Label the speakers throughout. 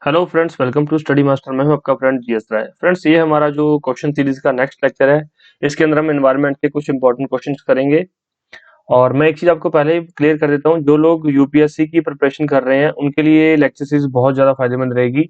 Speaker 1: Hello friends, welcome to study master. मैं हूं आपका फ्रेंड जीएस राय। फ्रेंड्स, ये हमारा जो क्वेश्चन सीरीज का नेक्स्ट लेक्चर है। इसके अंदर हम एनवायरनमेंट के कुछ इंपॉर्टेंट क्वेश्चंस करेंगे। और मैं एक चीज आपको पहले ही क्लियर कर देता हूं, जो लोग यूपीएससी की प्रिपरेशन कर रहे हैं उनके लिए लेक्चर सीरीज बहुत ज्यादा फायदेमंद रहेगी।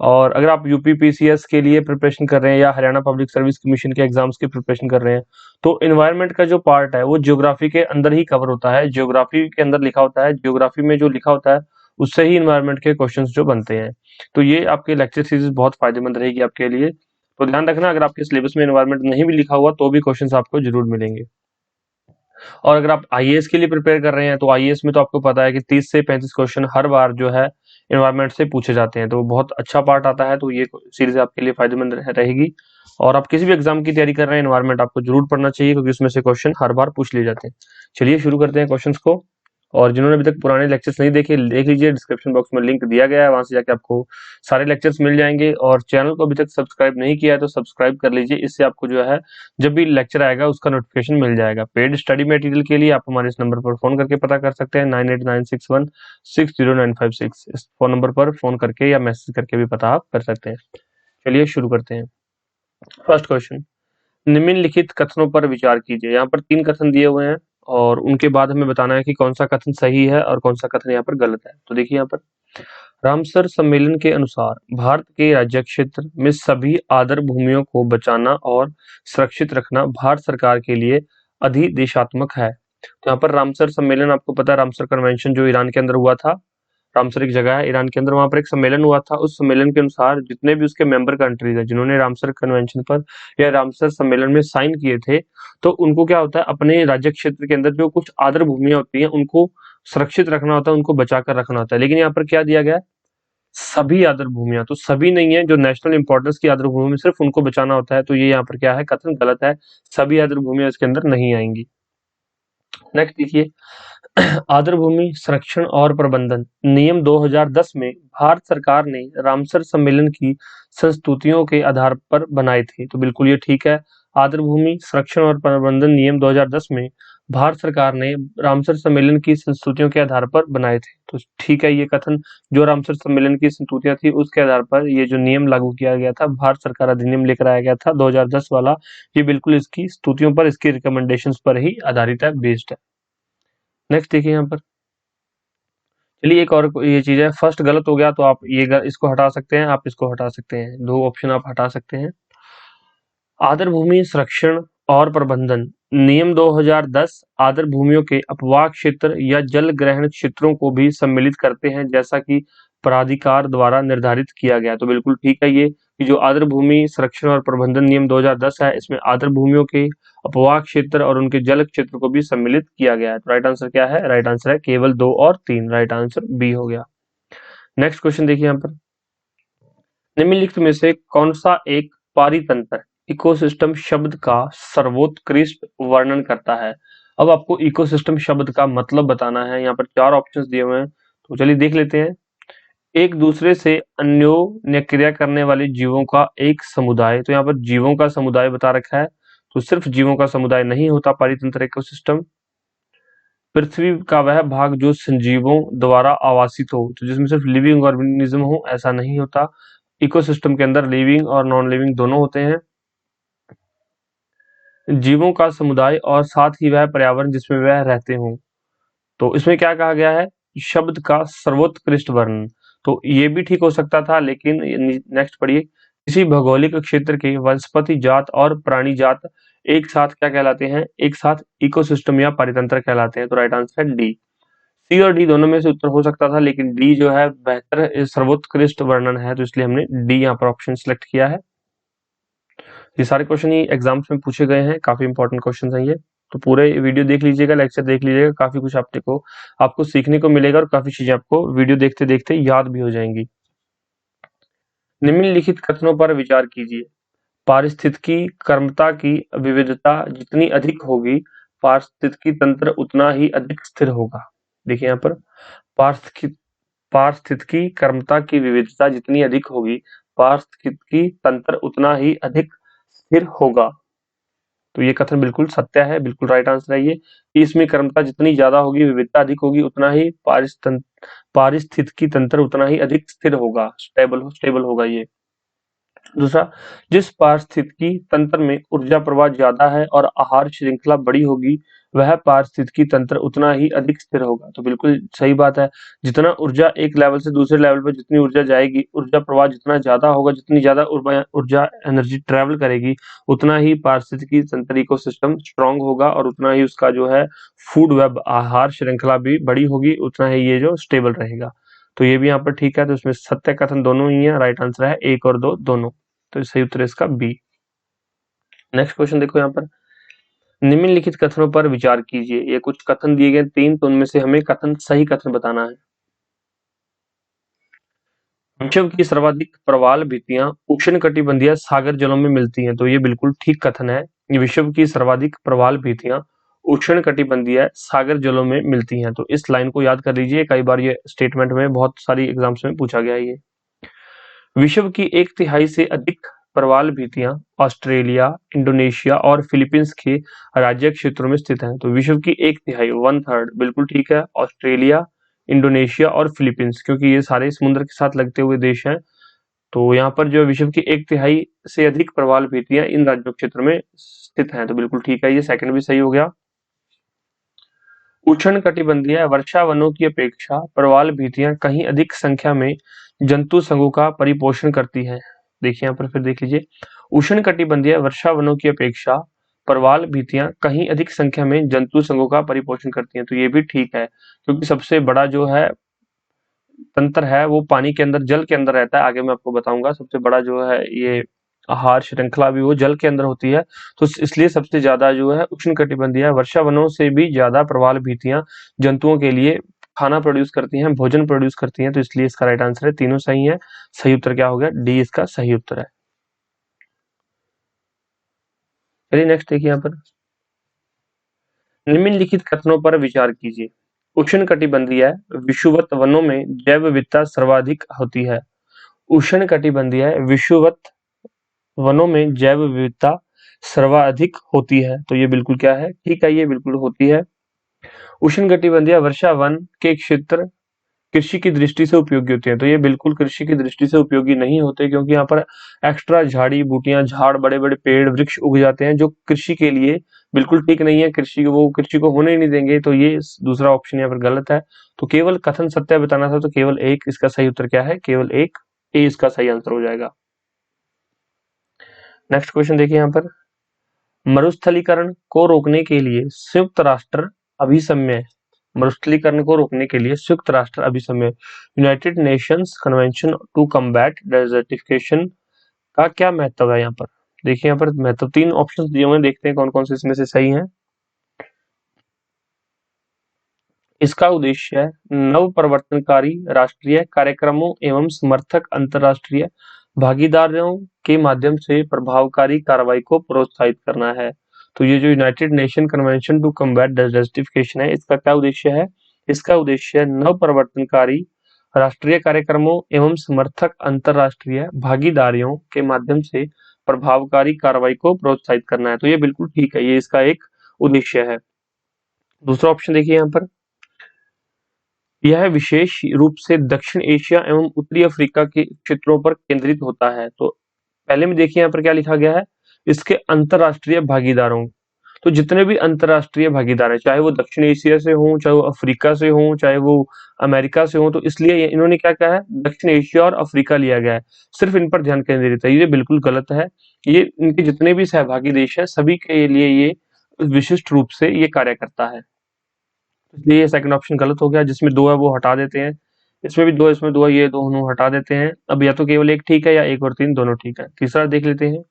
Speaker 1: और अगर आप यूपीपीसीएस के लिए प्रिपरेशन कर रहे हैं या हरियाणा पब्लिक सर्विस कमीशन के एग्जाम्स की प्रिपरेशन कर रहे हैं, तो एनवायरनमेंट का जो पार्ट है वो ज्योग्राफी के अंदर ही कवर होता है। ज्योग्राफी के अंदर लिखा होता है, ज्योग्राफी में जो लिखा होता है उससे ही एनवायरनमेंट के क्वेश्चंस जो बनते हैं। तो ये आपके लेक्चर सीरीज बहुत फायदेमंद रहेगी आपके लिए। तो ध्यान रखना, अगर आपके सिलेबस में एनवायरनमेंट नहीं भी लिखा हुआ तो भी क्वेश्चंस आपको जरूर मिलेंगे। और अगर आप आईएएस के लिए प्रिपेयर कर रहे हैं तो आईएएस में तो आपको पता है कि 30 से 35 क्वेश्चन हर बार जो है एनवायरनमेंट से पूछे जाते हैं, तो बहुत अच्छा पार्ट आता है। तो ये सीरीज आपके लिए फायदेमंद रहेगी। और आप किसी भी एग्जाम की तैयारी कर रहे हैं, एनवायरनमेंट आपको जरूर पढ़ना चाहिए, क्योंकि उसमें से क्वेश्चन हर बार पूछ लिए जाते हैं। चलिए शुरू करते हैं क्वेश्चंस को। और जिन्होंने अभी तक पुराने लेक्चर्स नहीं देखे, देख लीजिए, डिस्क्रिप्शन बॉक्स में लिंक दिया गया है, वहां से जाके आपको सारे लेक्चर्स मिल जाएंगे। और चैनल को अभी तक सब्सक्राइब नहीं किया है तो सब्सक्राइब कर लीजिए, इससे आपको जो है जब भी लेक्चर आएगा उसका नोटिफिकेशन मिल जाएगा। पेड स्टडी मटेरियल के लिए आप हमारे इस नंबर पर फोन करके पता कर सकते हैं, 9896160956। इस फोन नंबर पर फोन करके या मैसेज करके भी पता आप कर सकते हैं। चलिए शुरू करते हैं। फर्स्ट क्वेश्चन, निम्नलिखित कथनों पर विचार कीजिए। यहाँ पर 3 कथन दिए हुए हैं और उनके बाद हमें बताना है कि कौन सा कथन सही है और कौन सा कथन यहाँ पर गलत है। तो देखिए, यहाँ पर रामसर सम्मेलन के अनुसार भारत के राज्य क्षेत्र में सभी आदर भूमियों को बचाना और सुरक्षित रखना भारत सरकार के लिए अधिदेशात्मक है। तो यहाँ पर रामसर सम्मेलन, आपको पता है रामसर कन्वेंशन जो ईरान के अंदर हुआ था। रामसर एक जगह है ईरान के अंदर, वहां पर एक सम्मेलन हुआ था। उस सम्मेलन के अनुसार जितने भी उसके मेंबर कंट्रीज है जिन्होंने रामसर कन्वेंशन पर या रामसर सम्मेलन में साइन किए थे, तो उनको क्या होता है, अपने राज्य क्षेत्र के अंदर जो कुछ आदर भूमियां होती हैं उनको सुरक्षित रखना होता है, उनको बचा कर रखना होता है। लेकिन यहाँ पर क्या दिया गया है, सभी आदर भूमियां। तो सभी नहीं है, जो नेशनल इंपॉर्टेंस की आदर भूमि में सिर्फ उनको बचाना होता है। तो ये यहाँ पर क्या है, कथन गलत है। सभी आदर भूमियां इसके अंदर नहीं आएंगी। नेक्स्ट देखिए, आर्द्र भूमि संरक्षण और प्रबंधन नियम 2010 में भारत सरकार ने रामसर सम्मेलन की संस्तुतियों के आधार पर बनाए थे। तो बिल्कुल ये ठीक है। आर्द्र भूमि संरक्षण और प्रबंधन नियम 2010 में भारत सरकार ने रामसर सम्मेलन की संस्तुतियों के आधार पर बनाए थे। तो ठीक है ये कथन, जो रामसर सम्मेलन की संस्तुतियां थी उसके आधार पर ये जो नियम लागू किया गया था, भारत सरकार अधिनियम लेकर आया गया था 2010 वाला, ये बिल्कुल इसकी स्तुतियों पर, इसकी रिकमेंडेशंस पर ही आधारित है, बेस्ड है। नेक्स्ट देखिए यहाँ पर, चलिए एक और ये चीज है, फर्स्ट गलत हो गया तो आप इसको हटा सकते हैं, आप इसको हटा सकते हैं, 2 ऑप्शन आप हटा सकते हैं। आदर भूमि संरक्षण और प्रबंधन नियम 2010 आदर भूमियों के अपवाह क्षेत्र या जल ग्रहण क्षेत्रों को भी सम्मिलित करते हैं, जैसा कि प्राधिकार द्वारा निर्धारित किया गया। तो बिल्कुल ठीक है ये, कि जो आदर भूमि संरक्षण और प्रबंधन नियम 2010 है, इसमें आदर भूमियों के अपवाह क्षेत्र और उनके जल क्षेत्र को भी सम्मिलित किया गया है। तो राइट आंसर क्या है, राइट आंसर है केवल 2 और 3, राइट आंसर बी हो गया। नेक्स्ट क्वेश्चन देखिए यहाँ पर, निम्नलिखित में से कौन सा एक पारितंत्र इकोसिस्टम शब्द का सर्वोत्कृष्ट वर्णन करता है। अब आपको इकोसिस्टम शब्द का मतलब बताना है। यहाँ पर 4 ऑप्शंस दिए हुए हैं, तो चलिए देख लेते हैं। एक दूसरे से अन्योन्य क्रिया करने वाले जीवों का एक समुदाय। तो यहाँ पर जीवों का समुदाय बता रखा है, तो सिर्फ जीवों का समुदाय नहीं होता पारितंत्र इकोसिस्टम। पृथ्वी का वह भाग जो संजीवों द्वारा आवासित हो, तो जिसमें सिर्फ लिविंग ऑर्गेनिज्म हो, ऐसा नहीं होता। इकोसिस्टम के अंदर लिविंग और नॉन लिविंग दोनों होते हैं। जीवों का समुदाय और साथ ही वह पर्यावरण जिसमें वह रहते हों। तो इसमें क्या कहा गया है, शब्द का सर्वोत्कृष्ट वर्णन। तो ये भी ठीक हो सकता था, लेकिन नेक्स्ट पढ़िए, किसी भौगोलिक क्षेत्र के वनस्पति जात और प्राणी जात एक साथ क्या कहलाते हैं, एक साथ इकोसिस्टम या पारितंत्र कहलाते हैं। तो राइट आंसर है डी। सी और डी दोनों में से उत्तर हो सकता था, लेकिन डी जो है बेहतर सर्वोत्कृष्ट वर्णन है, तो इसलिए हमने डी यहाँ पर ऑप्शन सिलेक्ट किया है। ये सारे क्वेश्चन ही एग्जाम्स में पूछे गए हैं, काफी इंपॉर्टेंट क्वेश्चन है ये। तो पूरे वीडियो देख लीजिएगा, लेक्चर देख लीजिएगा, काफी कुछ आपको सीखने को मिलेगा और काफी चीजें आपको वीडियो देखते देखते याद भी हो जाएंगी। निम्नलिखित कथनों पर विचार कीजिए। पारिस्थितिकी कर्मता की विविधता जितनी अधिक होगी, पारिस्थितिकी तंत्र उतना ही अधिक स्थिर होगा। देखिए यहाँ पर, पारिस्थितिकी कर्मता की विविधता जितनी अधिक होगी, पारिस्थितिकी तंत्र उतना ही अधिक स्थिर होगा। तो ये कथन बिल्कुल सत्य है, बिल्कुल राइट आंसर है ये, कि इसमें क्रमता जितनी ज्यादा होगी, विविधता अधिक होगी, उतना ही पारिस्थितिकी तंत्र उतना ही अधिक स्थिर होगा, स्टेबल होगा ये। दूसरा, जिस पारिस्थितिकी तंत्र में ऊर्जा प्रवाह ज्यादा है और आहार श्रृंखला बड़ी होगी, वह पारिस्थितिकी तंत्र उतना ही अधिक स्थिर होगा। तो बिल्कुल सही बात है। जितना ऊर्जा एक लेवल से दूसरे लेवल पर जितनी ऊर्जा जाएगी, ऊर्जा प्रवाह जितना ज्यादा होगा, जितनी ज्यादा ऊर्जा एनर्जी ट्रेवल करेगी, उतना ही पारिस्थितिकी तंत्र इकोसिस्टम स्ट्रांग होगा और उतना ही उसका जो है फूड वेब, आहार श्रृंखला भी बड़ी होगी, उतना ही ये जो स्टेबल रहेगा। तो ये भी यहाँ पर ठीक है। तो इसमें सत्य कथन दोनों ही है, राइट आंसर है 1 और 2 दोनों। तो सही उत्तर है इसका बी। नेक्स्ट क्वेश्चन देखो यहाँ पर, निम्नलिखित कथनों पर विचार कीजिए। ये कुछ कथन दिए गए 3, तो उनमें से हमें सही कथन बताना है। विश्व की सर्वाधिक प्रवाल भित्तियां उष्णकटिबंधीय सागर जलों में मिलती हैं। तो ये बिल्कुल ठीक कथन है। विश्व की सर्वाधिक प्रवाल भित्तियां उष्णकटिबंधीय सागर जलों में मिलती हैं। तो इस लाइन को याद कर लीजिए, कई बार ये स्टेटमेंट में बहुत सारी एग्जाम्स में पूछा गया है ये। विश्व की 1/3 से अधिक प्रवाल भित्तियां ऑस्ट्रेलिया, इंडोनेशिया और फिलीपींस के राज्य क्षेत्रों में स्थित हैं। तो विश्व की 1/3 1/3 बिल्कुल ठीक है, ऑस्ट्रेलिया, इंडोनेशिया और फिलीपींस, क्योंकि ये सारे समुद्र के साथ लगते हुए देश हैं। तो यहाँ पर जो विश्व की 1/3 से अधिक प्रवाल भित्तियां इन राज्यों क्षेत्र में स्थित हैं। तो बिल्कुल ठीक है, ये सेकंड भी सही हो गया। उष्णकटिबंधीय वर्षा वनों की अपेक्षा प्रवाल भित्तियां कहीं अधिक संख्या में जंतु संघों का परिपोषण करती हैं। देखिए यहाँ पर फिर देख लीजिए, उष्णकटिबंधीय वर्षा वनों की अपेक्षा प्रवाल भित्तियां कहीं अधिक संख्या में जंतु संघों का परिपोषण करती हैं। तो ये भी ठीक है, क्योंकि सबसे बड़ा जो है तंत्र है वो पानी के अंदर, जल के अंदर रहता है। आगे मैं आपको बताऊंगा, सबसे बड़ा जो है ये आहार श्रृंखला भी वो जल के अंदर होती है। तो इसलिए सबसे ज्यादा जो है उष्णकटिबंधीय वर्षा वनों से भी ज्यादा प्रवाल भित्तियां जंतुओं के लिए खाना प्रोड्यूस करती हैं, भोजन प्रोड्यूस करती हैं। तो इसलिए इसका राइट आंसर है, तीनों सही है। सही उत्तर क्या हो गया, डी इसका सही उत्तर है। चलिए नेक्स्ट देखिए यहाँ पर, निम्नलिखित कथनों पर विचार कीजिए। उष्णकटिबंधीय विषुवत वनों में जैव विविधता सर्वाधिक होती है। उष्णकटिबंधीय विषुवत वनों में जैव विविधता सर्वाधिक होती है। तो ये बिल्कुल क्या है, ठीक है, ये बिल्कुल होती है। उष्णकटिबंधीय वर्षा वन के क्षेत्र कृषि की दृष्टि से उपयोगी होते हैं। तो ये बिल्कुल कृषि की दृष्टि से उपयोगी नहीं होते, क्योंकि यहाँ पर एक्स्ट्रा झाड़ी बूटियां, झाड़, बड़े बड़े पेड़ वृक्ष उग जाते हैं, जो कृषि के लिए बिल्कुल ठीक नहीं है। कृषि को होने ही नहीं देंगे। तो ये दूसरा ऑप्शन यहाँ पर गलत है। तो केवल कथन सत्य बताना था, तो केवल एक इसका सही उत्तर क्या है, केवल एक, ए इसका सही आंसर हो जाएगा। नेक्स्ट क्वेश्चन देखिए यहाँ पर, मरुस्थलीकरण को रोकने के लिए संयुक्त राष्ट्र अभिसमय मरुस्थलीकरण को रोकने के लिए संयुक्त राष्ट्र अभिसमय United Nations convention to combat desertification का क्या महत्व है। यहाँ पर देखिए, यहाँ पर महत्व 3 ऑप्शंस दिए हुए हैं, देखते हैं कौन कौन से इसमें से सही हैं। इसका उद्देश्य है नव परिवर्तनकारी राष्ट्रीय कार्यक्रमों एवं समर्थक अंतरराष्ट्रीय भागीदारों के माध्यम से प्रभावकारी कार्रवाई को प्रोत्साहित करना है। तो ये जो United Nation convention to combat desertification है, इसका क्या उद्देश्य है, इसका उद्देश्य है नव परिवर्तनकारी राष्ट्रीय कार्यक्रमों एवं समर्थक अंतरराष्ट्रीय भागीदारियों के माध्यम से प्रभावकारी कार्रवाई को प्रोत्साहित करना है। तो ये बिल्कुल ठीक है, ये इसका एक उद्देश्य है। दूसरा ऑप्शन देखिए यहाँ पर, यह विशेष रूप से दक्षिण एशिया एवं उत्तरी अफ्रीका के क्षेत्रों पर केंद्रित होता है। तो पहले में देखिए यहाँ पर क्या लिखा गया है, इसके अंतरराष्ट्रीय भागीदारों। तो जितने भी अंतरराष्ट्रीय भागीदार है, चाहे वो दक्षिण एशिया से हों, चाहे वो अफ्रीका से हों, चाहे वो अमेरिका से हों, तो इसलिए इन्होंने क्या कहा है, दक्षिण एशिया और अफ्रीका लिया गया है, सिर्फ इन पर ध्यान केंद्रित है। ये बिल्कुल गलत है। ये इनके जितने भी सहभागी देश है, सभी के लिए ये विशिष्ट रूप से ये कार्य करता है। इसलिए ये सेकंड ऑप्शन गलत हो गया। जिसमें 2 है वो हटा देते हैं, इसमें भी 2, इसमें 2 है, ये दोनों हटा देते हैं। अब या तो केवल एक ठीक है, या 1 और 3 दोनों ठीक है। तीसरा देख लेते हैं,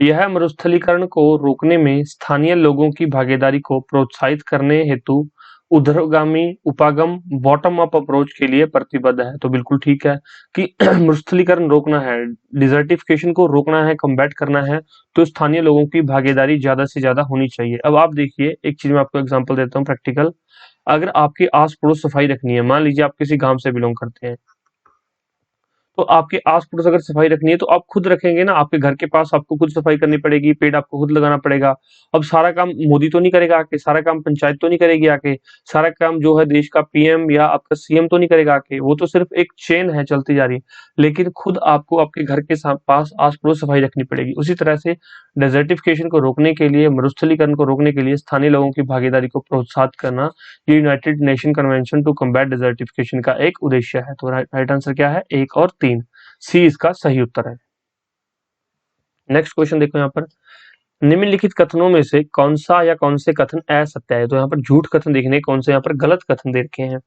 Speaker 1: यह मरुस्थलीकरण को रोकने में स्थानीय लोगों की भागीदारी को प्रोत्साहित करने हेतु ऊर्ध्वगामी उपागम बॉटम अप अप्रोच के लिए प्रतिबद्ध है। तो बिल्कुल ठीक है कि मरुस्थलीकरण रोकना है, डिजर्टिफिकेशन को रोकना है, कम्बैट करना है, तो स्थानीय लोगों की भागीदारी ज्यादा से ज्यादा होनी चाहिए। अब आप देखिए, एक चीज मैं आपको एग्जांपल देता हूँ प्रैक्टिकल। अगर आपके आस पड़ोस सफाई रखनी है, मान लीजिए आप किसी गांव से बिलोंग करते हैं, तो आपके आस-पड़ोस अगर सफाई रखनी है तो आप खुद रखेंगे ना, आपके घर के पास आपको खुद सफाई करनी पड़ेगी, पेड़ आपको खुद लगाना पड़ेगा। अब सारा काम मोदी तो नहीं करेगा आके, सारा काम पंचायत तो नहीं करेगी आके, सारा काम जो है देश का पीएम या आपका सीएम तो नहीं करेगा आके, वो तो सिर्फ एक चेन है चलती जा रही है। लेकिन खुद आपको आपके घर के पास आस-पड़ोस सफाई रखनी पड़ेगी। उसी तरह से डेजर्टिफिकेशन को रोकने के लिए, मरुस्थलीकरण को रोकने के लिए स्थानीय लोगों की भागीदारी को प्रोत्साहित करना, ये United Nation convention to combat desertification का एक उद्देश्य है। तो राइट आंसर क्या है? 1 और 3, सी इसका सही उत्तर है। नेक्स्ट क्वेश्चन देखो यहाँ पर, निम्नलिखित कथनों में से कौन सा या कौन से कथन असत्य है? तो यहाँ पर झूठ कथन देखने, कौन से यहाँ पर गलत कथन दे रखे हैं।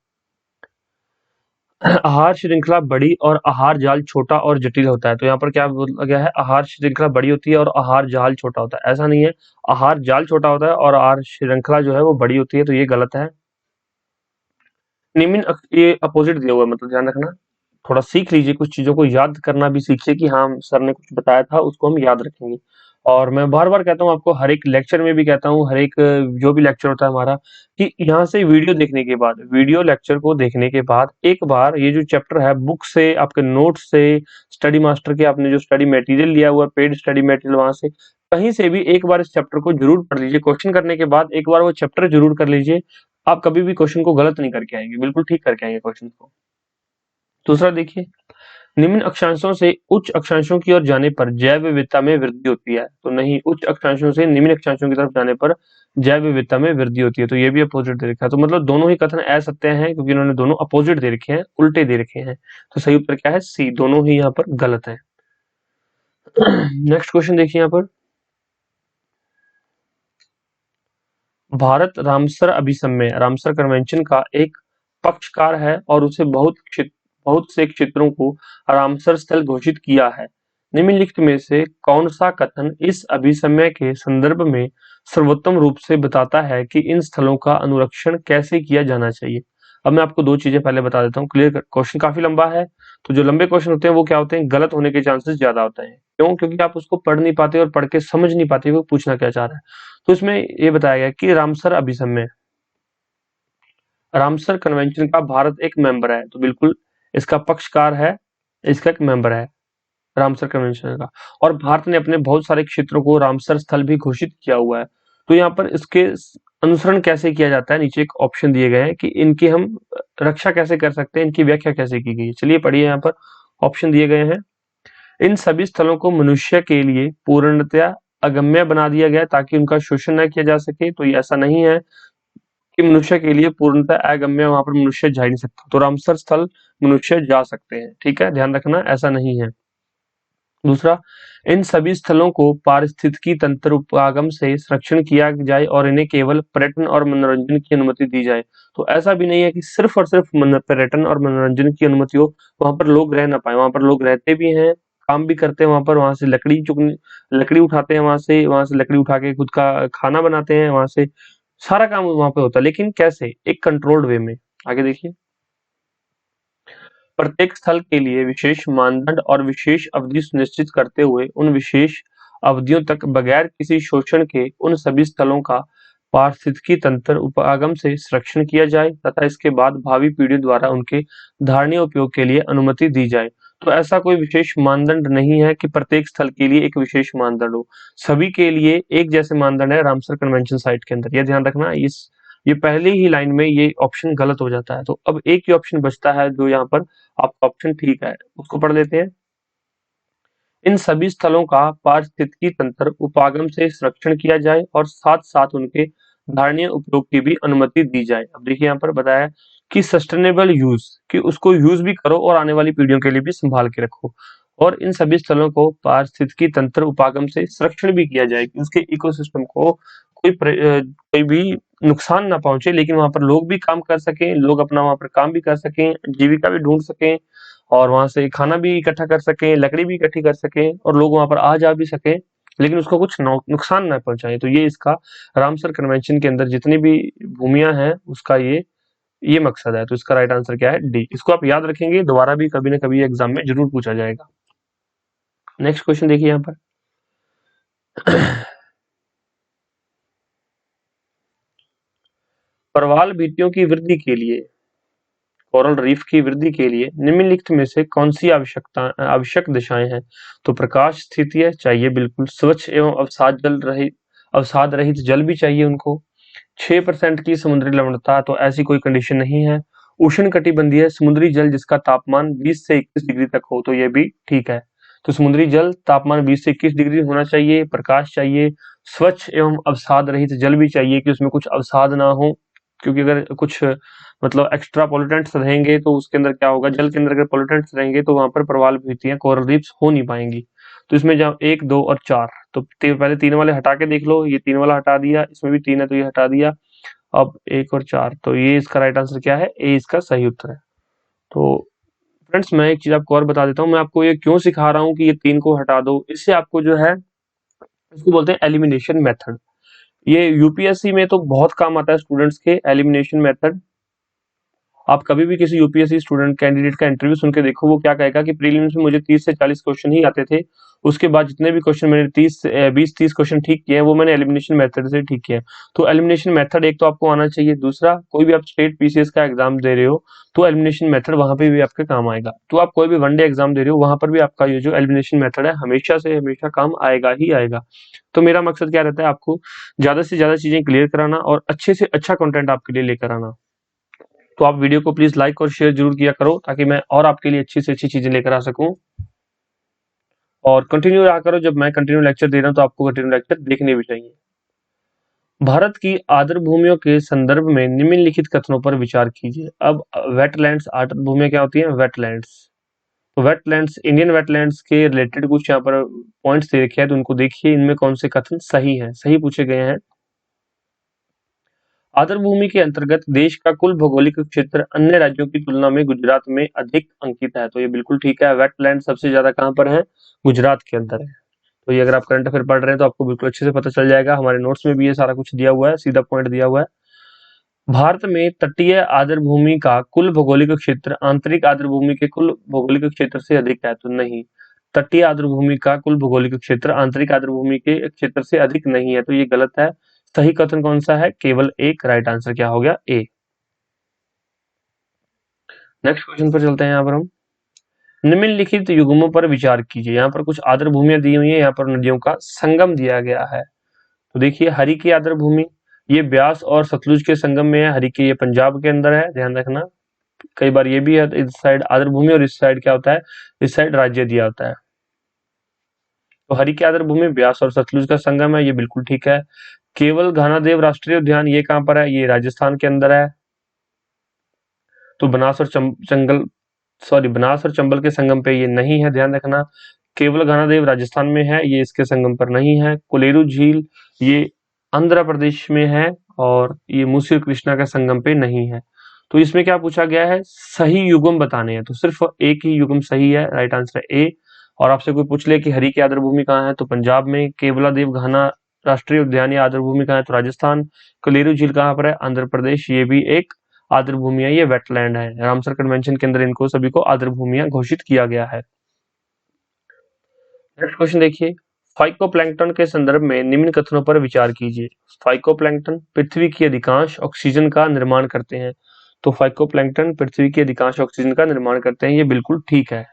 Speaker 1: आहार श्रृंखला बड़ी और आहार जाल छोटा और जटिल होता है। तो यहाँ पर क्या बोला गया है? आहार श्रृंखला बड़ी होती है और आहार जाल छोटा होता है। ऐसा नहीं है, आहार जाल छोटा होता है और आहार श्रृंखला जो है वो बड़ी होती है, तो ये गलत है। निम्न ये अपोजिट दिया हुआ है, मतलब ध्यान रखना, थोड़ा सीख लीजिए, कुछ चीजों को याद करना भी सीखिए कि हाँ सर ने कुछ बताया था उसको हम याद रखेंगे। और मैं बार बार कहता हूँ आपको, हर एक लेक्चर में भी कहता हूँ, हर एक जो भी लेक्चर होता है हमारा, कि यहाँ से वीडियो देखने के बाद, वीडियो लेक्चर को देखने के बाद एक बार ये जो चैप्टर है बुक से, आपके नोट्स से, स्टडी मास्टर के आपने जो स्टडी मटेरियल लिया हुआ, पेड स्टडी मटेरियल, वहां से कहीं से भी एक बार इस चैप्टर को जरूर पढ़ लीजिए। क्वेश्चन करने के बाद एक बार वो चैप्टर जरूर कर लीजिए। आप कभी भी क्वेश्चन को गलत नहीं करके आएंगे, बिल्कुल ठीक करके आएंगे क्वेश्चन को। दूसरा देखिए, निम्न अक्षांशों से उच्च अक्षांशों की ओर जाने पर जैव विविधता में वृद्धि होती है। तो नहीं, उच्च अक्षांशों से निम्न अक्षांशों की तरफ जाने पर जैव विविधता में वृद्धि होती है, तो ये भी अपोजिट दे रखा है। तो मतलब दोनों ही कथन असत्य हैं, क्योंकि इन्होंने दोनों अपोजिट दे रखे हैं, उल्टे दे रखे हैं। तो सही उत्तर क्या है? सी, दोनों ही यहाँ पर गलत है। नेक्स्ट क्वेश्चन देखिए यहाँ पर, भारत रामसर अभिसमय, रामसर कन्वेंशन का एक पक्षकार है और उसे बहुत से क्षेत्रों को रामसर स्थल घोषित किया है। निम्नलिखित में से कौन सा कथन इस अभिसमय के संदर्भ में सर्वोत्तम रूप से बताता है कि इन स्थलों का अनुरक्षण कैसे किया जाना चाहिए? अब मैं आपको दो चीजें पहले बता देता हूँ, क्लियर। क्वेश्चन काफी लंबा है, तो जो लंबे क्वेश्चन होते हैं वो क्या होते हैं? गलत होने के चांसेस ज्यादा होते हैं। क्यों? क्योंकि आप उसको पढ़ नहीं पाते और पढ़ के समझ नहीं पाते वो पूछना क्या चाह रहा है। तो इसमें ये बताया गया कि रामसर अभिसमय, रामसर कन्वेंशन का भारत एक मेंबर है, तो बिल्कुल इसका पक्षकार है, इसका एक मेंबर है रामसर कन्वेंशन का। और भारत ने अपने बहुत सारे क्षेत्रों को रामसर स्थल भी घोषित किया हुआ है। तो यहाँ पर इसके अनुसरण कैसे किया जाता है, नीचे एक ऑप्शन दिए गए हैं कि इनकी हम रक्षा कैसे कर सकते हैं, इनकी व्याख्या कैसे की गई है। चलिए पढ़िए, यहाँ पर ऑप्शन दिए गए हैं। इन सभी स्थलों को मनुष्य के लिए पूर्णतया अगम्य बना दिया गया ताकि उनका शोषण न किया जा सके। तो ये ऐसा नहीं है कि मनुष्य के लिए पूर्णतः अगम्य, वहां पर मनुष्य जा ही नहीं सकता। तो रामसर स्थल मनुष्य जा सकते हैं, ठीक है, ध्यान रखना, ऐसा नहीं है। दूसरा, इन सभी स्थलों को पारिस्थितिकी तंत्र उपागम से संरक्षण किया जाए और इन्हें केवल पर्यटन और मनोरंजन की अनुमति दी जाए। तो ऐसा भी नहीं है कि सिर्फ और सिर्फ पर्यटन और मनोरंजन की अनुमति हो, वहां पर लोग रह ना पाए। वहां पर लोग रहते भी हैं, काम भी करते हैं, वहां पर, वहां से लकड़ी उठाते हैं, वहां से लकड़ी उठा के खुद का खाना बनाते हैं, वहां से सारा काम वहां पे होता है। लेकिन कैसे? एक कंट्रोल्ड वे में। आगे देखिए, प्रत्येक स्थल के लिए विशेष मानदंड और विशेष अवधि सुनिश्चित करते हुए उन विशेष अवधियों तक बगैर किसी शोषण के उन सभी स्थलों का पारिस्थितिकी तंत्र उपागम से संरक्षण किया जाए तथा इसके बाद भावी पीढ़ियों द्वारा उनके धारणीय उपयोग के लिए अनुमति दी जाए। तो ऐसा कोई विशेष मानदंड नहीं है कि प्रत्येक स्थल के लिए एक विशेष मानदंड हो, सभी के लिए एक जैसे मानदंड है रामसर कन्वेंशन साइट के अंदर। यह ध्यान रखना, ये पहली ही लाइन में ये ऑप्शन गलत हो जाता है। तो अब एक ही ऑप्शन बचता है जो यहाँ पर आपका ऑप्शन ठीक है, उसको पढ़ लेते हैं। इन सभी स्थलों का पारिस्थितिकी तंत्र उपागम से संरक्षण किया जाए और साथ साथ उनके धारणीय उपयोग की भी अनुमति दी जाए। अब देखिए यहाँ पर बताया कि सस्टेनेबल यूज, कि उसको यूज भी करो और आने वाली पीढ़ियों के लिए भी संभाल के रखो। और इन सभी स्थलों को पारिस्थितिकी तंत्र उपागम से संरक्षण भी किया जाए कि उसके इकोसिस्टम को कोई भी नुकसान ना पहुंचे, लेकिन वहां पर लोग भी काम कर सकें, लोग अपना वहां पर काम भी कर सकें, जीविका भी ढूंढ सकें और वहां से खाना भी इकट्ठा कर सकें, लकड़ी भी इकट्ठी कर सकें और लोग वहां पर आ जा भी सकें, लेकिन उसको कुछ नुकसान ना पहुंचाए। तो ये इसका रामसर कन्वेंशन के अंदर जितनी भी भूमियां हैं उसका ये मकसद है। तो इसका राइट आंसर क्या है? डी। इसको आप याद रखेंगे, दोबारा भी कभी ना कभी एग्जाम में जरूर पूछा जाएगा। नेक्स्ट क्वेश्चन देखिए यहाँ पर, प्रवाल भित्तियों की वृद्धि के लिए कोरल रीफ की वृद्धि के लिए निम्नलिखित में से कौन सी आवश्यक दिशाएं हैं? तो प्रकाश स्थिति है, चाहिए बिल्कुल। स्वच्छ एवं अवसाद रहित जल भी चाहिए उनको। 6% की समुद्री लवणता, तो ऐसी कोई कंडीशन नहीं है। उष्णकटिबंधीय समुद्री जल जिसका तापमान 20 से 21 डिग्री तक हो, तो ये भी ठीक है। तो समुद्री जल तापमान 20 से 21 डिग्री होना चाहिए, प्रकाश चाहिए, स्वच्छ एवं अवसाद रहित जल भी चाहिए कि उसमें कुछ अवसाद ना हो, क्योंकि अगर कुछ मतलब एक्स्ट्रा पॉल्यूटेंट्स रहेंगे तो उसके अंदर क्या होगा, जल के अंदर अगर पॉल्यूटेंट्स रहेंगे तो वहां पर प्रवाल भित्तियां, कोरल रीफ्स हो नहीं पाएंगी। तो इसमें जब 1, 2 और 4, तो पहले 3 वाले हटा के देख लो, ये 3 वाला हटा दिया, इसमें भी 3 है तो ये हटा दिया। अब 1 और 4, तो ये इसका राइट आंसर क्या है, ए इसका सही उत्तर है। तो फ्रेंड्स मैं एक चीज आपको और बता देता हूँ, मैं आपको ये क्यों सिखा रहा हूँ कि ये 3 को हटा दो, इससे आपको जो है इसको बोलते हैं एलिमिनेशन मेथड। ये यूपीएससी में तो बहुत काम आता है स्टूडेंट्स के, एलिमिनेशन मेथड। आप कभी भी किसी यूपीएससी स्टूडेंट कैंडिडेट का इंटरव्यू सुन के देखो, वो क्या कहेगा कि प्रीलिम्स में मुझे 30 से 40 क्वेश्चन ही आते थे, उसके बाद जितने भी क्वेश्चन मैंने 20-30 क्वेश्चन ठीक किए हैं वो मैंने एलिमिनेशन मेथड से ठीक किए हैं। तो एलिमिनेशन मेथड एक तो आपको आना चाहिए, दूसरा कोई भी आप स्टेट पीसीएस का एग्जाम दे रहे हो तो एलिमिनेशन मेथड वहां पे भी आपके काम आएगा। तो आप कोई भी वनडे एग्जाम दे रहे हो वहां पर भी आपका ये जो एलिमिनेशन मेथड है हमेशा से हमेशा काम आएगा ही आएगा। तो मेरा मकसद क्या रहता है, आपको ज्यादा से ज्यादा चीजें क्लियर कराना और अच्छे से अच्छा कंटेंट आपके लिए लेकर आना। तो आप वीडियो को प्लीज लाइक और शेयर जरूर किया करो ताकि मैं और आपके लिए अच्छी से अच्छी चीजें लेकर आ सकूं। और कंटिन्यू रहा करो, जब मैं कंटिन्यू लेक्चर दे रहा हूं तो आपको कंटिन्यू लेक्चर देखने भी चाहिए। भारत की आर्द्र भूमियों के संदर्भ में निम्नलिखित कथनों पर विचार कीजिए। अब वेटलैंड्स, आर्द्र भूमियां क्या होती हैं, वेटलैंड्स। तो वेटलैंड्स, इंडियन वेटलैंड्स के रिलेटेड कुछ यहाँ पर पॉइंट्स दे रखे हैं, तो उनको देखिए, इनमें कौन से कथन सही हैं, सही पूछे गए हैं। आर्द्र भूमि के अंतर्गत देश का कुल भौगोलिक क्षेत्र अन्य राज्यों की तुलना में गुजरात में अधिक अंकित है, तो ये बिल्कुल ठीक है। वेटलैंड सबसे ज्यादा कहां पर है, गुजरात के अंदर है। तो ये अगर आप करंट अफेयर पढ़ रहे हैं तो आपको बिल्कुल अच्छे से पता चल जाएगा, हमारे नोट्स में भी ये सारा कुछ दिया हुआ है, सीधा पॉइंट दिया हुआ है। भारत में तटीय आर्द्र भूमि का कुल भौगोलिक क्षेत्र आंतरिक आर्द्र भूमि के कुल भौगोलिक क्षेत्र से अधिक है, तो नहीं। तटीय आर्द्र भूमि का कुल भौगोलिक क्षेत्र आंतरिक आर्द्र भूमि के क्षेत्र से अधिक नहीं है, तो ये गलत है। सही कथन कौन सा है, केवल एक, राइट आंसर क्या हो गया, ए। नेक्स्ट क्वेश्चन पर चलते हैं, यहाँ पर हम निम्नलिखित युग्मों पर विचार कीजिए। यहाँ पर कुछ आर्द्र भूमियां दी हुई है, यहाँ पर नदियों का संगम दिया गया है। तो देखिए हरिकी आर्द्र भूमि, ये ब्यास और सतलुज के संगम में है। हरिकी ये पंजाब के अंदर है, ध्यान रखना। कई बार ये भी है इस साइड आर्द्र भूमि और इस साइड क्या होता है, इस साइड राज्य दिया होता है। तो हरिकी आर्द्र भूमि ब्यास और सतलुज का संगम है, ये बिल्कुल ठीक है। केवल घानादेव राष्ट्रीय उद्यान ये कहां पर है, ये राजस्थान के अंदर है। तो बनास और चंगल बनास और चंबल के संगम पे ये नहीं है, ध्यान रखना। केवल घानादेव राजस्थान में है, ये इसके संगम पर नहीं है। कोलेरू झील ये आंध्र प्रदेश में है और ये मूसी और कृष्णा का संगम पे नहीं है। तो इसमें क्या पूछा गया है, सही युग्म बताने हैं, तो सिर्फ एक ही युग्म सही है, राइट आंसर है ए। और आपसे कोई पूछ ले कि हरि की आर्द्र भूमि कहाँ है, तो पंजाब में। केवलादेव घाना राष्ट्रीय उद्यान या आर्द्र भूमि कहाँ है, तो राजस्थान। कोलेरू झील कहाँ पर है, आंध्र प्रदेश, ये भी एक आर्द्र भूमिया, ये वेटलैंड है। रामसर कन्वेंशन के अंदर इनको सभी को आर्द्र भूमिया घोषित किया गया है। नेक्स्ट क्वेश्चन देखिए, फाइकोप्लैंक्टन के संदर्भ में निम्न कथनों पर विचार कीजिए। फाइकोप्लैंक्टन पृथ्वी की अधिकांश ऑक्सीजन का निर्माण करते हैं, तो फाइकोप्लैंक्टन पृथ्वी की अधिकांश ऑक्सीजन का निर्माण करते हैं, ये बिल्कुल ठीक है।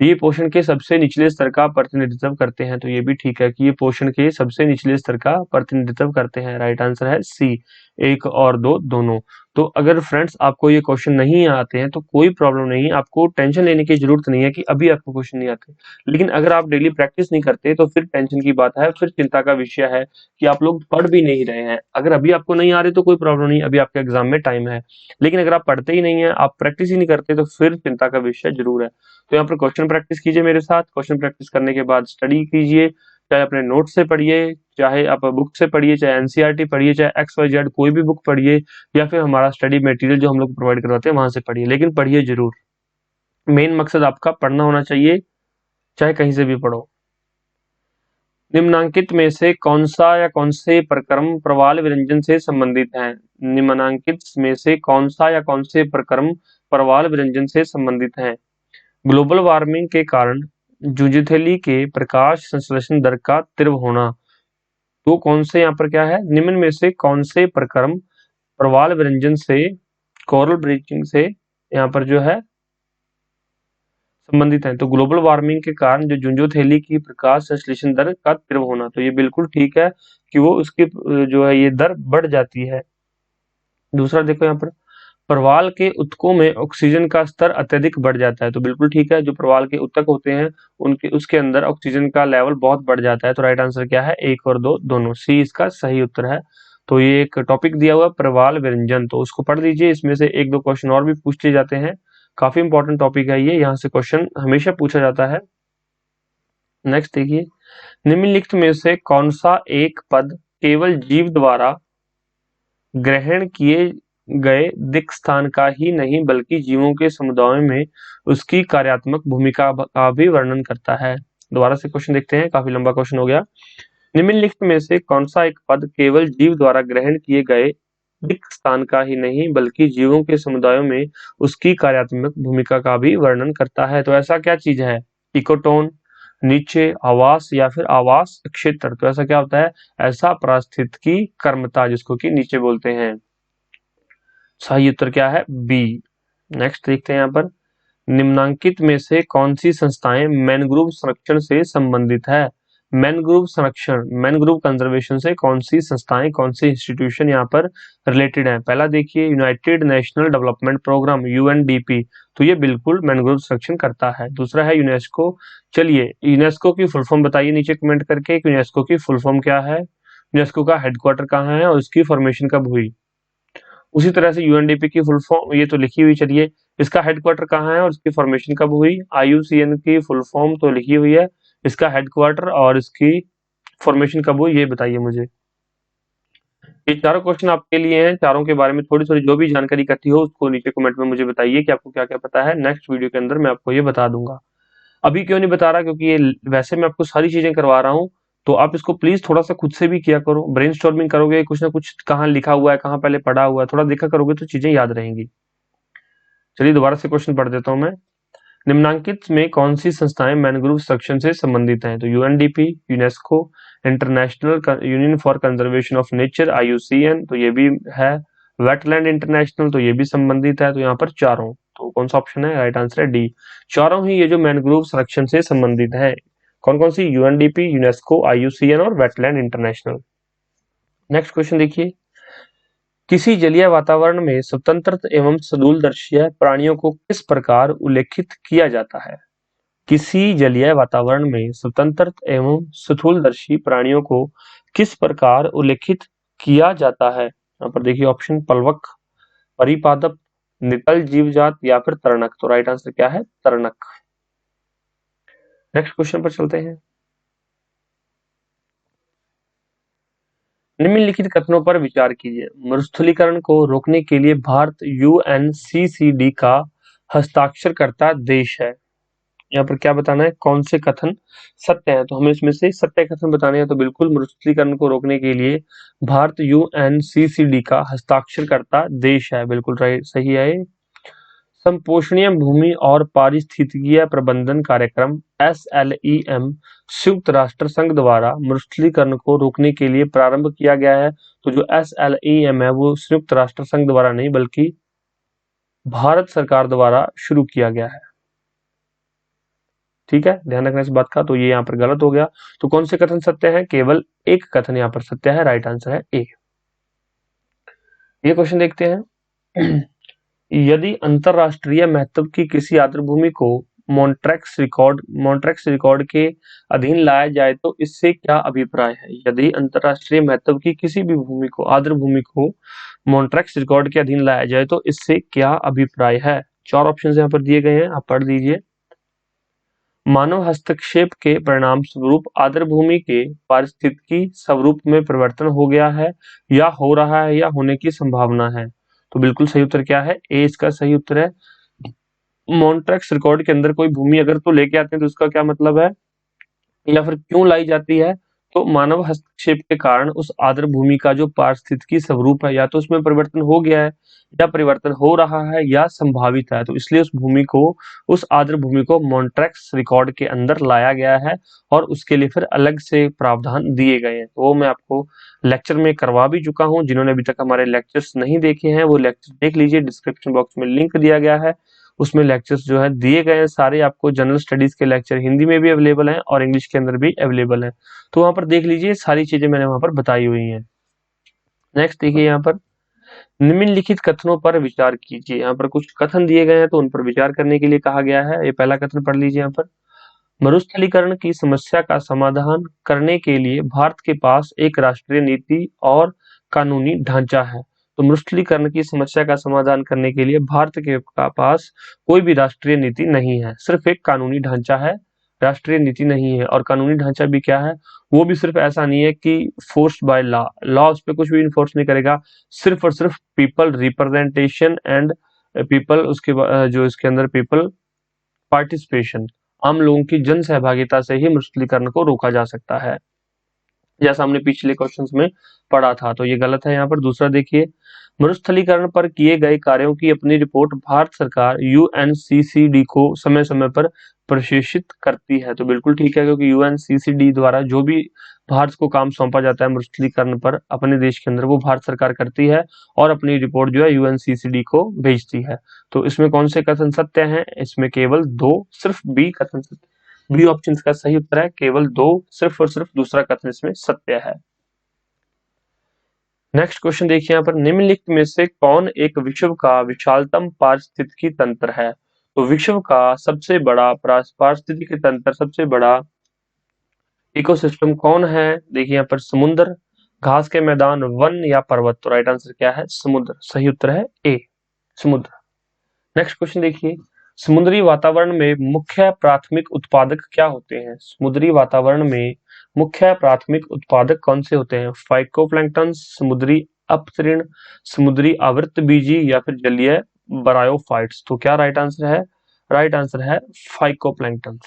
Speaker 1: ये पोषण के सबसे निचले स्तर का प्रतिनिधित्व करते हैं, तो ये भी ठीक है कि ये पोषण के सबसे निचले स्तर का प्रतिनिधित्व करते हैं, राइट आंसर है सी। 1 और 2 दोनों। तो अगर फ्रेंड्स आपको ये क्वेश्चन नहीं आते हैं तो कोई प्रॉब्लम नहीं, आपको टेंशन लेने की जरूरत नहीं है कि अभी आपको क्वेश्चन नहीं आते। लेकिन अगर आप डेली प्रैक्टिस नहीं करते तो फिर टेंशन की बात है, फिर चिंता का विषय है कि आप लोग पढ़ भी नहीं रहे हैं। अगर अभी आपको नहीं आ रहे तो कोई प्रॉब्लम नहीं, अभी आपके एग्जाम में टाइम है। लेकिन अगर आप पढ़ते ही नहीं है, आप प्रैक्टिस ही नहीं करते, तो फिर चिंता का विषय जरूर है। तो यहाँ पर क्वेश्चन प्रैक्टिस कीजिए मेरे साथ, क्वेश्चन प्रैक्टिस करने के बाद स्टडी कीजिए, चाहे अपने नोट से पढ़िए, चाहे आप बुक से पढ़िए, चाहे एनसीईआरटी पढ़िए, चाहे XYZ कोई भी बुक पढ़िए, या फिर हमारा स्टडी मटेरियल जो हम लोग प्रोवाइड करवाते हैं वहां से पढ़िए, लेकिन पढ़िए जरूर। मेन मकसद आपका पढ़ना होना चाहिए, चाहे कहीं से भी पढ़ो। निम्नांकित में से कौन सा या कौन से प्रक्रम प्रवाल विरंजन से संबंधित है। निम्नांकित में से कौन सा या कौन से प्रक्रम प्रवाल विरंजन से संबंधित है। ग्लोबल वार्मिंग के कारण जूझथेली के प्रकाश संश्लेषण दर का तीव्र होना, तो कौन से यहाँ पर क्या है, निम्न में से कौन से प्रक्रम प्रवाल विरंजन से, कोरल ब्लीचिंग से यहाँ पर जो है संबंधित हैं। तो ग्लोबल वार्मिंग के कारण जो झुंझुनथैली की प्रकाश संश्लेषण दर का तीव्र होना, तो ये बिल्कुल ठीक है कि वो उसकी जो है ये दर बढ़ जाती है। दूसरा देखो यहाँ पर प्रवाल के ऊतकों में ऑक्सीजन का स्तर अत्यधिक बढ़ जाता है, तो बिल्कुल ठीक है, जो प्रवाल के ऊतक होते हैं उनके उसके अंदर ऑक्सीजन का लेवल बहुत बढ़ जाता है। तो राइट आंसर क्या है, 1 और 2 दोनों, सी इसका सही उत्तर है। तो ये एक टॉपिक दिया हुआ है प्रवाल व्यंजन, तो उसको पढ़ लीजिए, इसमें से 1-2 क्वेश्चन और भी पूछ लिए जाते हैं। काफी इंपॉर्टेंट टॉपिक है ये, यहाँ से क्वेश्चन हमेशा पूछा जाता है। नेक्स्ट देखिए, निम्नलिखित में से कौन सा एक पद केवल जीव द्वारा ग्रहण किए गए दिक् स्थान का ही नहीं बल्कि जीवों के समुदाय में उसकी कार्यात्मक भूमिका का भी वर्णन करता है। दोबारा से क्वेश्चन देखते हैं, काफी लंबा क्वेश्चन हो गया। निम्नलिखित में से कौन सा एक पद केवल जीव द्वारा ग्रहण किए गए दिक् स्थान का ही नहीं बल्कि जीवों के समुदायों में उसकी कार्यात्मक भूमिका का भी वर्णन करता है? तो ऐसा क्या चीज है? इकोटोन, नीचे, आवास या फिर आवास क्षेत्र? तो ऐसा क्या होता है? ऐसा पारिस्थितिकी कर्मता, जिसको कि नीचे बोलते हैं। सही उत्तर क्या है? बी। नेक्स्ट देखते हैं यहाँ पर, निम्नांकित में से कौन सी संस्थाएं मैनग्रोव संरक्षण से संबंधित है? मैनग्रोव संरक्षण, मैनग्रोव कंजर्वेशन से कौन सी संस्थाएं, कौन सी इंस्टीट्यूशन यहाँ पर रिलेटेड है? पहला देखिए, United National Development Programme UNDP, तो ये बिल्कुल मैनग्रोव संरक्षण करता है। दूसरा है यूनेस्को। चलिए यूनेस्को की फुल फॉर्म बताइए नीचे कमेंट करके, यूनेस्को की फुल फॉर्म क्या है, यूनेस्को का हेडक्वार्टर कहाँ है और उसकी फॉर्मेशन कब हुई? उसी तरह से यूएनडीपी की फुल फॉर्म ये तो लिखी हुई, चलिए इसका हेडक्वार्टर कहाँ है और इसकी फॉर्मेशन कब हुई? आईयूसीएन की फुल फॉर्म तो लिखी हुई है, इसका हेडक्वार्टर और इसकी फॉर्मेशन कब हुई ये बताइए मुझे। ये चारों क्वेश्चन आपके लिए हैं, चारों के बारे में थोड़ी थोड़ी जो भी जानकारी इकट्ठी हो उसको नीचे कमेंट में मुझे बताइए कि आपको क्या क्या पता है। नेक्स्ट वीडियो के अंदर मैं आपको ये बता दूंगा। अभी क्यों नहीं बता रहा, क्योंकि ये वैसे मैं आपको सारी चीजें करवा रहा हूँ, तो आप इसको प्लीज थोड़ा सा खुद से भी किया करो, ब्रेनस्टॉर्मिंग करोगे, कुछ ना कुछ कहाँ लिखा हुआ है, कहाँ पहले पढ़ा हुआ है, थोड़ा देखा करोगे तो चीजें याद रहेंगी। चलिए दोबारा से क्वेश्चन पढ़ देता हूँ मैं। निम्नांकित में कौन सी संस्थाएं मैनग्रोव संरक्षण से संबंधित हैं? तो UNDP, UNESCO, international union for conservation of nature IUCN, तो ये भी है, वेटलैंड इंटरनेशनल, तो ये भी संबंधित है। तो यहाँ पर चारों, तो कौन सा ऑप्शन है? राइट आंसर है डी, चारों ही ये जो मैनग्रोव संरक्षण से संबंधित है। कौन कौन सी? यूएनडीपी, यूनेस्को, आईयूसीएन और वेटलैंड इंटरनेशनल। नेक्स्ट क्वेश्चन देखिए, किसी जलीय वातावरण में स्वतंत्र एवं स्थूलदर्शी प्राणियों को किस प्रकार उल्लेखित किया जाता है? किसी जलीय वातावरण में स्वतंत्र एवं स्थूलदर्शी प्राणियों को किस प्रकार उल्लेखित किया जाता है? यहाँ पर देखिए ऑप्शन, पलवक, परिपादप, नितल जीवजात या फिर तरणक। तो राइट आंसर क्या है? तरणक। नेक्स्ट क्वेश्चन पर चलते हैं। निम्नलिखित कथनों पर विचार कीजिए। मरुस्थलीकरण को रोकने के लिए भारत यूएनसीसीडी का हस्ताक्षरकर्ता देश है। यहाँ पर क्या बताना है, कौन से कथन सत्य है? तो हमें इसमें से सत्य कथन बताने हैं। तो बिल्कुल मरुस्थलीकरण को रोकने के लिए भारत यूएनसीसीडी का हस्ताक्षरकर्ता देश है, बिल्कुल राइट, सही है। संपोषणीय भूमि और पारिस्थितिकीय प्रबंधन कार्यक्रम SLEM संयुक्त राष्ट्र संघ द्वारा मरुस्थलीकरण को रोकने के लिए प्रारंभ किया गया है। तो जो SLEM है वो संयुक्त राष्ट्र संघ द्वारा नहीं बल्कि भारत सरकार द्वारा शुरू किया गया है। ठीक है, ध्यान रखना इस बात का। तो ये यहाँ पर गलत हो गया। तो कौन से कथन सत्य है? केवल एक कथन यहाँ पर सत्य है, राइट आंसर है ए। ये क्वेश्चन देखते हैं। यदि अंतरराष्ट्रीय महत्व की किसी आर्द्रभूमि को मॉन्ट्रैक्स रिकॉर्ड के अधीन लाया जाए तो इससे क्या अभिप्राय है? यदि अंतरराष्ट्रीय महत्व की किसी भी भूमि को, आर्द्रभूमि को मॉन्ट्रैक्स रिकॉर्ड के अधीन लाया जाए तो इससे क्या अभिप्राय है? 4 ऑप्शन यहाँ पर दिए गए हैं, आप पढ़ लीजिए। मानव हस्तक्षेप के परिणाम स्वरूप आर्द्रभूमि के पारिस्थितिकी स्वरूप में परिवर्तन हो गया है या हो रहा है या होने की संभावना है। तो बिल्कुल सही उत्तर क्या है? ए इसका सही उत्तर है। मॉन्ट्रैक्स रिकॉर्ड के अंदर कोई भूमि अगर तो लेके आते हैं तो उसका क्या मतलब है, या फिर क्यों लाई जाती है? तो मानव हस्तक्षेप के कारण उस आर्द्र भूमि का जो पारिस्थितिकी स्वरूप है या तो उसमें परिवर्तन हो गया है या परिवर्तन हो रहा है या संभावित है, तो इसलिए उस आर्द्र भूमि को मॉन्ट्रैक्स रिकॉर्ड के अंदर लाया गया है और उसके लिए फिर अलग से प्रावधान दिए गए हैं। वो मैं आपको लेक्चर में करवा भी चुका हूँ। जिन्होंने अभी तक हमारे लेक्चर्स नहीं देखे हैं वो लेक्चर देख लीजिए, डिस्क्रिप्शन बॉक्स में लिंक दिया गया है, उसमें लेक्चर्स जो है दिए गए हैं सारे। आपको जनरल स्टडीज के लेक्चर हिंदी में भी अवेलेबल हैं और इंग्लिश के अंदर भी अवेलेबल हैं, तो वहां पर देख लीजिए, सारी चीजें मैंने वहां पर बताई हुई हैं। नेक्स्ट देखिए यहाँ पर, निम्नलिखित कथनों पर विचार कीजिए। यहाँ पर कुछ कथन दिए गए हैं तो उन पर विचार करने के लिए कहा गया है। ये पहला कथन पढ़ लीजिए यहाँ पर, मरुस्थलीकरण की समस्या का समाधान करने के लिए भारत के पास एक राष्ट्रीय नीति और कानूनी ढांचा है। तो मरुस्थलीकरण की समस्या का समाधान करने के लिए भारत के पास कोई भी राष्ट्रीय नीति नहीं है, सिर्फ एक कानूनी ढांचा है, राष्ट्रीय नीति नहीं है। और कानूनी ढांचा भी क्या है, वो भी सिर्फ ऐसा नहीं है कि फोर्स्ड बाय लॉ, लॉ उस पर कुछ भी इन्फोर्स नहीं करेगा, सिर्फ और सिर्फ पीपल रिप्रेजेंटेशन एंड पीपल, उसके जो इसके अंदर पीपल पार्टिसिपेशन, आम लोगों की जन सहभागिता से ही मरुस्थलीकरण को रोका जा सकता है, जैसा हमने पिछले क्वेश्चंस में पढ़ा था। तो ये गलत है यहाँ पर। दूसरा देखिए, मरुस्थलीकरण पर किए गए कार्यों की अपनी रिपोर्ट भारत सरकार यूएनसीसीडी को समय समय पर प्रशेषित करती है। तो बिल्कुल ठीक है, क्योंकि यूएनसीसीडी द्वारा जो भी भारत को काम सौंपा जाता है मरुस्थलीकरण पर अपने देश के अंदर, वो भारत सरकार करती है और अपनी रिपोर्ट जो है यूएनसीसीडी को भेजती है। तो इसमें कौन से कथन सत्य हैं? इसमें केवल दो, सिर्फ बी कथन सत्य, बी ऑप्शन का सही उत्तर है, केवल दो, सिर्फ और सिर्फ दूसरा कथन इसमें सत्य है। नेक्स्ट क्वेश्चन देखिए यहाँ पर, निम्नलिखित में से कौन एक विश्व का विशालतम पारिस्थितिकी तंत्र है? तो विश्व का सबसे बड़ा पारिस्थितिकी तंत्र, सबसे बड़ा इकोसिस्टम कौन है? देखिए यहाँ पर, समुद्र, घास के मैदान, वन या पर्वत। तो राइट आंसर क्या है? समुद्र। सही उत्तर है ए, समुद्र। नेक्स्ट क्वेश्चन देखिए, समुद्री वातावरण में मुख्य प्राथमिक उत्पादक क्या होते हैं? समुद्री वातावरण में मुख्य प्राथमिक उत्पादक कौन से होते हैं? फाइकोप्लैंक्टन, समुद्री अपतृण, समुद्री आवृतबीजी या फिर जलीय ब्रायोफाइट्स। तो क्या राइट आंसर है? राइट आंसर है फाइकोप्लैंक्टन,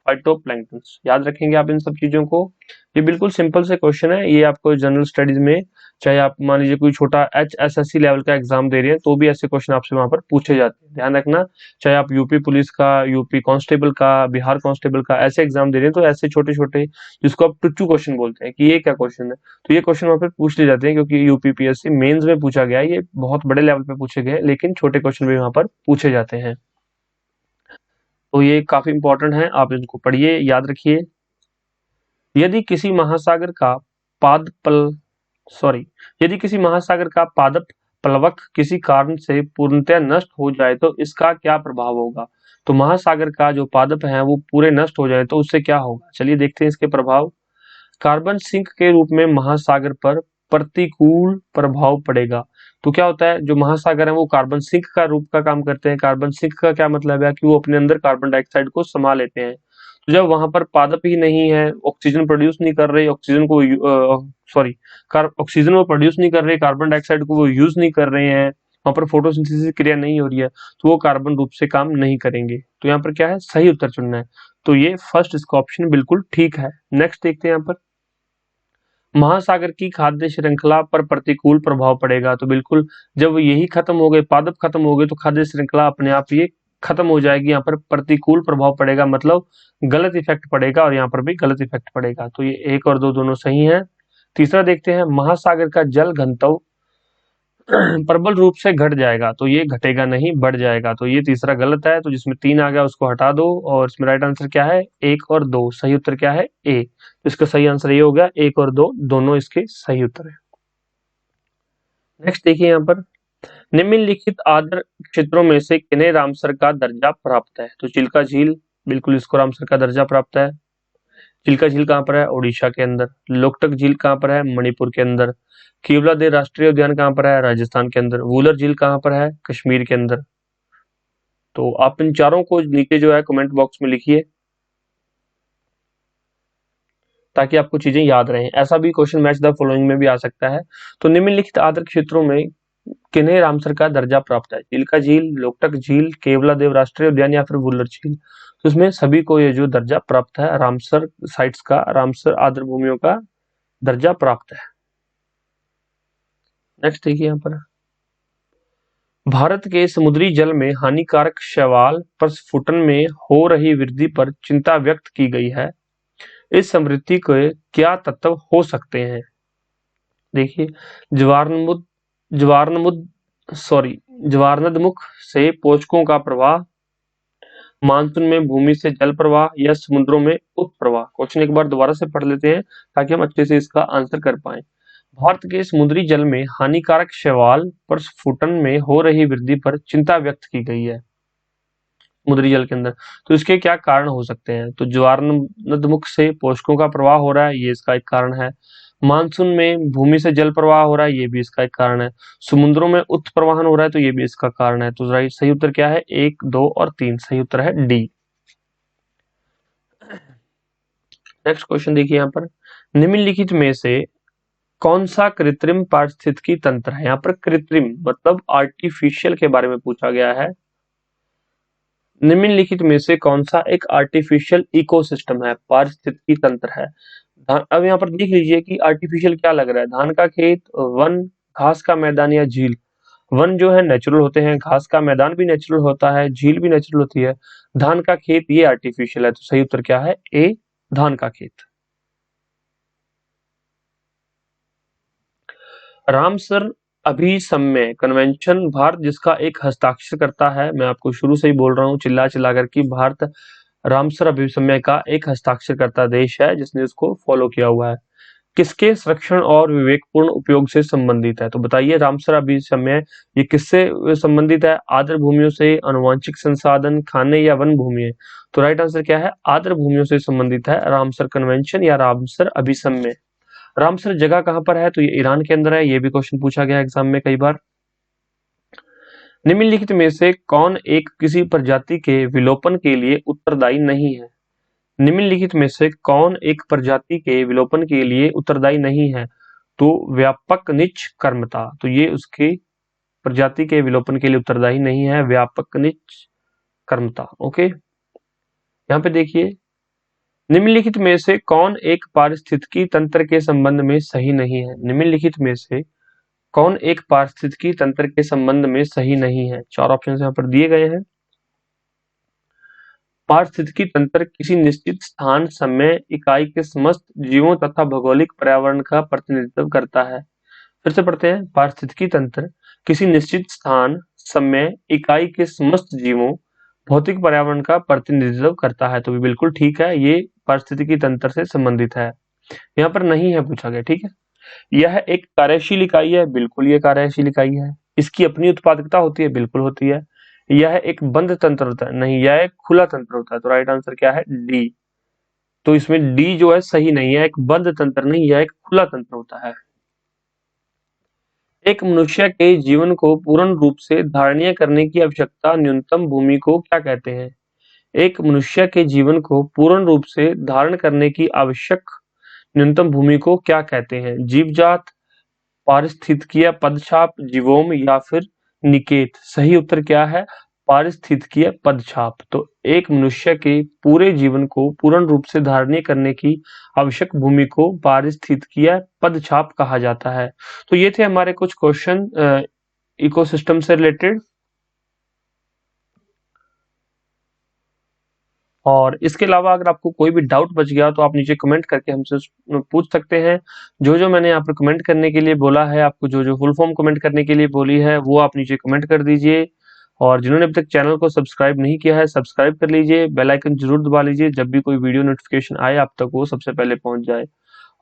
Speaker 1: फाइटोप्लैंक्टन। याद रखेंगे आप इन सब चीजों को। ये बिल्कुल सिंपल से क्वेश्चन है, ये आपको जनरल स्टडीज में, चाहे आप मान लीजिए कोई छोटा HSSC लेवल का एग्जाम दे रहे हैं तो भी ऐसे क्वेश्चन आपसे वहां पर पूछे जाते हैं, ध्यान रखना। चाहे आप यूपी पुलिस का, यूपी कांस्टेबल का, बिहार कांस्टेबल का ऐसे एग्जाम दे रहे हैं तो ऐसे छोटे छोटे, जिसको आप टुच्चू क्वेश्चन बोलते हैं कि ये क्या क्वेश्चन है, तो ये क्वेश्चन वहां पर पूछ लिए जाते हैं, क्योंकि यूपीपीएससी मेंस में पूछा गया है। ये बहुत बड़े लेवल पे पूछे गए, लेकिन छोटे क्वेश्चन भी वहां पर पूछे जाते हैं। तो ये काफी इंपॉर्टेंट है, आप इनको पढ़िए, याद रखिए। यदि किसी महासागर का पाद पल सॉरी यदि किसी महासागर का पादप प्लवक किसी कारण से पूर्णतः नष्ट हो जाए तो इसका क्या प्रभाव होगा? तो महासागर का जो पादप है वो पूरे नष्ट हो जाए तो उससे क्या होगा? चलिए देखते हैं इसके प्रभाव। कार्बन सिंक के रूप में महासागर पर प्रतिकूल प्रभाव पड़ेगा। तो क्या होता है, जो महासागर है वो कार्बन सिंक का रूप का काम करते हैं। कार्बन सिंक का क्या मतलब है कि वो अपने अंदर कार्बन डाइऑक्साइड को समा लेते हैं। तो जब वहां पर पादप ही नहीं है, ऑक्सीजन प्रोड्यूस नहीं कर रहे, ऑक्सीजन को सॉरी ऑक्सीजन वो प्रोड्यूस नहीं कर रहे, कार्बन डाइऑक्साइड को वो यूज नहीं कर रहे हैं, वहां पर फोटोसिंथेसिस क्रिया नहीं हो रही है, तो वो कार्बन रूप से काम नहीं करेंगे। तो यहाँ पर क्या है, सही उत्तर चुनना है। तो ये फर्स्ट इसका ऑप्शन बिल्कुल ठीक है। नेक्स्ट देखते हैं यहाँ पर, महासागर की खाद्य श्रृंखला पर प्रतिकूल प्रभाव पड़ेगा। तो बिल्कुल, जब यही खत्म हो गए, पादप खत्म हो गए, तो खाद्य श्रृंखला अपने आप ये खत्म हो जाएगी। यहाँ पर प्रतिकूल प्रभाव पड़ेगा मतलब गलत इफेक्ट पड़ेगा, और यहाँ पर भी गलत इफेक्ट पड़ेगा। तो ये एक और दो दोनों सही है। तीसरा देखते हैं, महासागर का जल घनत्व प्रबल रूप से घट जाएगा। तो ये घटेगा नहीं, बढ़ जाएगा। तो ये तीसरा गलत है। तो जिसमें 3 आ गया उसको हटा दो, और इसमें राइट आंसर क्या है? 1 और 2। सही उत्तर क्या है? ए। इसका सही आंसर ये हो गया, 1 और 2 दोनों इसके सही उत्तर है। नेक्स्ट देखिए यहाँ पर, निम्नलिखित आर्द्र क्षेत्रों में से किन्हें रामसर का दर्जा प्राप्त है? तो चिल्का झील, बिल्कुल इसको रामसर का दर्जा प्राप्त है। चिल्का झील कहाँ पर है? उड़ीसा के अंदर। लोकटक झील कहाँ पर है? मणिपुर के अंदर। केवलादेव राष्ट्रीय उद्यान कहाँ पर है? राजस्थान के अंदर। वुलर झील कहाँ पर है? कश्मीर के अंदर। तो आप इन चारों को नीचे जो है कमेंट बॉक्स में लिखिए, ताकि आपको चीजें याद रहें। ऐसा भी क्वेश्चन मैच द फॉलोइंग में भी आ सकता है। तो निम्नलिखित आर्द्र क्षेत्रों में किन्हें रामसर का दर्जा प्राप्त है? चिल्का झील, लोकटक झील, केवलादेव राष्ट्रीय उद्यान या फिर वुलर झील। तो तो उसमें सभी को ये जो दर्जा प्राप्त है, रामसर साइट्स का, रामसर आर्द्र भूमियों का दर्जा प्राप्त है। नेक्स्ट देखिए यहाँ पर, भारत के समुद्री जल में हानिकारक शैवाल प्रस्फुटन में हो रही वृद्धि पर चिंता व्यक्त की गई है। इस समृद्धि के क्या तत्व हो सकते हैं? देखिए, ज्वारनमुद ज्वारनमुद सॉरी ज्वारनदमुख से पोषकों का प्रवाह, मानसून में भूमि से जल प्रवाह या समुद्रों में उत्प्रवाह। क्वेश्चन एक बार दोबारा से पढ़ लेते हैं ताकि हम अच्छे से इसका आंसर कर पाए। भारत के समुद्री जल में हानिकारक शैवाल प्रस्फुटन में हो रही वृद्धि पर चिंता व्यक्त की गई है समुद्री जल के अंदर। तो इसके क्या कारण हो सकते हैं? तो ज्वारनदमुख से पोषकों का प्रवाह हो रहा है, ये इसका एक कारण है। मानसून में भूमि से जल प्रवाह हो रहा है, ये भी इसका एक कारण है। समुद्रों में उत्प्रवाहन हो रहा है, तो ये भी इसका कारण है। तो सही उत्तर क्या है? 1, 2 और 3 सही उत्तर है डी। नेक्स्ट क्वेश्चन देखिए यहाँ पर, निम्नलिखित में से कौन सा कृत्रिम पारिस्थितिकी तंत्र है? यहाँ पर कृत्रिम मतलब आर्टिफिशियल के बारे में पूछा गया है। निम्नलिखित में से कौन सा एक आर्टिफिशियल इकोसिस्टम है, पारिस्थितिकी तंत्र है? अब यहाँ पर देख लीजिए कि आर्टिफिशियल क्या लग रहा है। धान का खेत, वन, घास का मैदान या झील। वन जो है नेचुरल होते हैं, घास का मैदान भी नेचुरल होता है, झील भी नेचुरल होती है। धान का खेत ये आर्टिफिशियल है। तो सही उत्तर क्या है? ए, धान का खेत। रामसर अभिसमय कन्वेंशन भारत जिसका एक हस्ताक्षर करता है, मैं आपको शुरू से ही बोल रहा हूँ चिल्ला चिल्ला कर कि भारत रामसर अभिसमय का एक हस्ताक्षर करता देश है जिसने उसको फॉलो किया हुआ है। किसके संरक्षण और विवेकपूर्ण उपयोग से संबंधित है? तो बताइए, रामसर अभिसमय ये किससे संबंधित है? आर्द्र भूमियों से, अनुवांशिक संसाधन, खाने या वन भूमि? तो राइट आंसर क्या है? आर्द्र भूमियों से संबंधित है रामसर कन्वेंशन या रामसर अभिसमय। रामसर जगह कहां पर है? तो ये ईरान के अंदर है। ये भी क्वेश्चन पूछा गया एग्जाम में कई बार। निम्नलिखित में से कौन एक किसी प्रजाति के विलोपन के लिए उत्तरदायी नहीं है? निम्नलिखित में से कौन एक प्रजाति के विलोपन के लिए उत्तरदायी नहीं है? तो व्यापक निच कर्मता, तो ये उसकी प्रजाति के विलोपन के लिए उत्तरदायी नहीं है, व्यापक निच कर्मता। ओके, यहाँ पे देखिए, निम्नलिखित में से कौन एक पारिस्थितिकी तंत्र के संबंध में सही नहीं है? निम्नलिखित में से कौन एक पारिस्थितिकी तंत्र के संबंध में सही नहीं है? 4 ऑप्शन यहाँ पर दिए गए हैं। पारिस्थितिकी तंत्र किसी निश्चित स्थान, समय, इकाई के समस्त जीवों तथा भौगोलिक पर्यावरण का प्रतिनिधित्व करता है। फिर से पढ़ते हैं, पारिस्थितिकी तंत्र किसी निश्चित स्थान, समय, इकाई के समस्त जीवों, भौतिक पर्यावरण का प्रतिनिधित्व करता है। तो भी बिल्कुल ठीक है, ये पारिस्थितिकी तंत्र से संबंधित है। यहाँ पर नहीं है पूछा गया, ठीक है। यह एक कार्यशील इकाई है, बिल्कुल ये कार्यशील इकाई है। इसकी अपनी उत्पादकता होती है, बिल्कुल होती है। यह एक बंद तंत्र होता है, नहीं, यह एक खुला तंत्र होता है। तो राइट आंसर क्या है? डी। तो इसमें डी जो है सही नहीं है, एक बंद तंत्र नहीं, यह एक खुला तंत्र होता है। एक मनुष्य के जीवन को पूर्ण रूप से धारणीय करने की आवश्यकता न्यूनतम भूमि को क्या कहते हैं? एक मनुष्य के जीवन को पूर्ण रूप से धारण करने की आवश्यक न्यूनतम भूमि को क्या कहते हैं? जीवजात, पारिस्थितिकीय पदछाप, जीवोम या फिर निकेत? सही उत्तर क्या है? पारिस्थितिकीय पदछाप। तो एक मनुष्य के पूरे जीवन को पूर्ण रूप से धारणीय करने की आवश्यक भूमि को पारिस्थितिकीय पदछाप कहा जाता है। तो ये थे हमारे कुछ क्वेश्चन इकोसिस्टम से रिलेटेड। और इसके अलावा अगर आपको कोई भी डाउट बच गया तो आप नीचे कमेंट करके हमसे पूछ सकते हैं। जो मैंने यहाँ पर कमेंट करने के लिए बोला है, आपको जो फुल फॉर्म कमेंट करने के लिए बोली है, वो आप नीचे कमेंट कर दीजिए। और जिन्होंने अभी तक चैनल को सब्सक्राइब नहीं किया है, सब्सक्राइब कर लीजिए, बेल आइकन जरूर दबा लीजिए, जब भी कोई वीडियो नोटिफिकेशन आए आप तक वो सबसे पहले पहुंच जाए।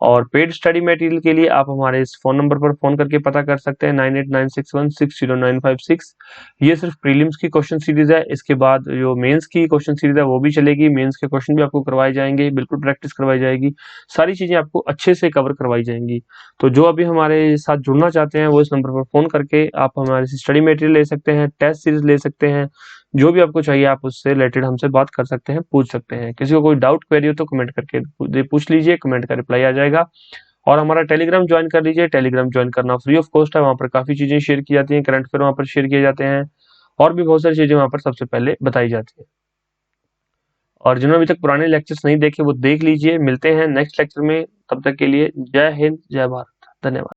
Speaker 1: और पेड स्टडी मटेरियल के लिए आप हमारे इस फोन नंबर पर फोन करके पता कर सकते हैं, 9896160956। ये सिर्फ प्रीलिम्स की क्वेश्चन सीरीज है। इसके बाद जो मेंस की क्वेश्चन सीरीज है वो भी चलेगी, मेंस के क्वेश्चन भी आपको करवाए जाएंगे, बिल्कुल प्रैक्टिस करवाई जाएगी, सारी चीजें आपको अच्छे से कवर करवाई जाएंगी। तो जो अभी हमारे साथ जुड़ना चाहते हैं वो इस नंबर पर फोन करके आप हमारे से स्टडी मटेरियल ले सकते हैं, टेस्ट सीरीज ले सकते हैं, जो भी आपको चाहिए आप उससे रिलेटेड हमसे बात कर सकते हैं, पूछ सकते हैं। किसी को कोई डाउट क्वेरी हो तो कमेंट करके पूछ लीजिए, कमेंट का रिप्लाई आ जाएगा। और हमारा टेलीग्राम ज्वाइन कर लीजिए, टेलीग्राम ज्वाइन करना फ्री ऑफ कॉस्ट है, वहाँ पर काफी चीजें शेयर की जाती हैं, करंट अफेयर वहाँ पर शेयर किए जाते हैं और भी बहुत सारी चीजें वहाँ पर सबसे पहले बताई जाती है। और जिन्होंने अभी तक पुराने लेक्चर्स नहीं देखे वो देख लीजिए। मिलते हैं नेक्स्ट लेक्चर में, तब तक के लिए जय हिंद, जय भारत, धन्यवाद।